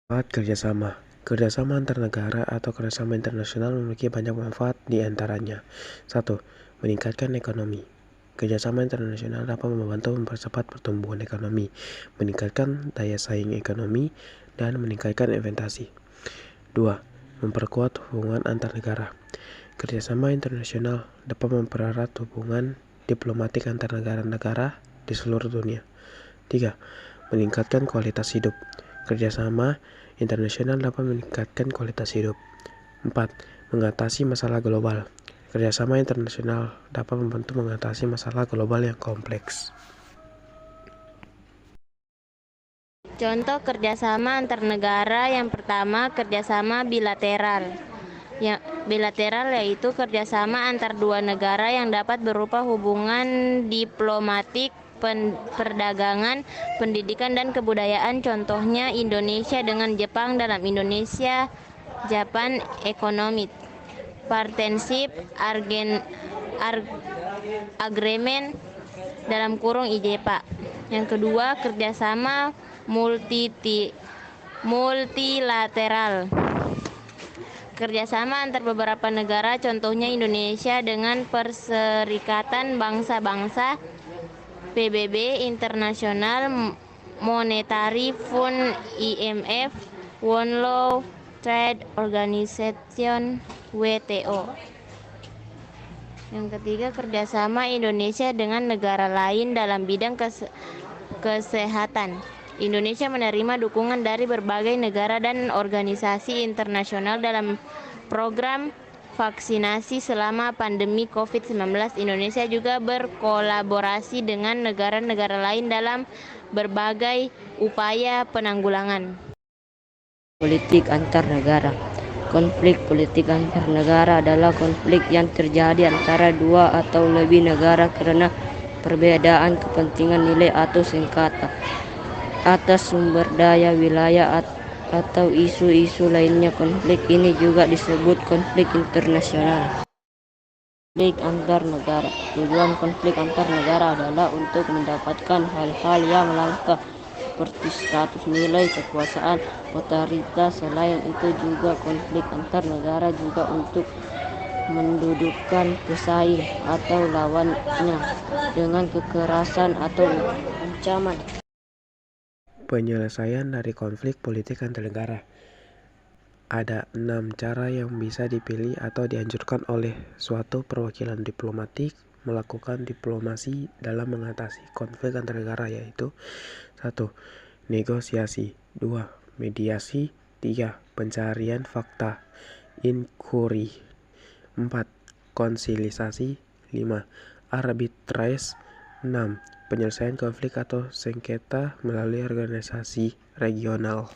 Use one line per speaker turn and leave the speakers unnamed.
Manfaat kerjasama. Kerjasama antar negara atau kerjasama internasional memiliki banyak manfaat di antaranya. 1. Meningkatkan ekonomi. Kerjasama internasional dapat membantu mempercepat pertumbuhan ekonomi, meningkatkan daya saing ekonomi, dan meningkatkan investasi. 2. Memperkuat hubungan antar negara. Kerjasama internasional dapat mempererat hubungan diplomatik antar negara-negara di seluruh dunia. 3. Meningkatkan kualitas hidup. Kerjasama internasional dapat meningkatkan kualitas hidup. 4. Mengatasi masalah global. Kerjasama internasional dapat membantu mengatasi masalah global yang kompleks.
Contoh kerjasama antar negara yang pertama, kerjasama bilateral. Yang bilateral yaitu kerjasama antar dua negara yang dapat berupa hubungan diplomatik, perdagangan, pendidikan, dan kebudayaan. Contohnya Indonesia dengan Jepang dalam Indonesia Japan Economic Partnership Agreement dalam kurung IJPA. Yang kedua, kerjasama multilateral. Kerjasama antar beberapa negara, contohnya Indonesia dengan Perserikatan Bangsa-Bangsa, PBB, International Monetary Fund, IMF, World Trade Organization, WTO. Yang ketiga, kerjasama Indonesia dengan negara lain dalam bidang kesehatan. Indonesia menerima dukungan dari berbagai negara dan organisasi internasional dalam program vaksinasi selama pandemi COVID-19. Indonesia juga berkolaborasi dengan negara-negara lain dalam berbagai upaya penanggulangan.
Politik antar negara. Konflik politik antar negara adalah konflik yang terjadi antara dua atau lebih negara karena perbedaan kepentingan nilai atau sengketa atas sumber daya wilayah atau isu-isu lainnya. Konflik ini juga disebut konflik internasional. Konflik antar negara. Tujuan konflik antar negara adalah untuk mendapatkan hal-hal yang langka seperti status, nilai, kekuasaan, otoritas. Selain itu juga konflik antar negara juga untuk mendudukkan pesaing atau lawannya dengan kekerasan atau ancaman.
Penyelesaian dari konflik politik antar negara. Ada 6 cara yang bisa dipilih atau dianjurkan oleh suatu perwakilan diplomatik melakukan diplomasi dalam mengatasi konflik antar negara, yaitu 1. Negosiasi. 2. Mediasi. 3. Pencarian fakta, inquiry. 4. Konsilisasi. 5. Arbitrase. 6. Penyelesaian konflik atau sengketa melalui organisasi regional.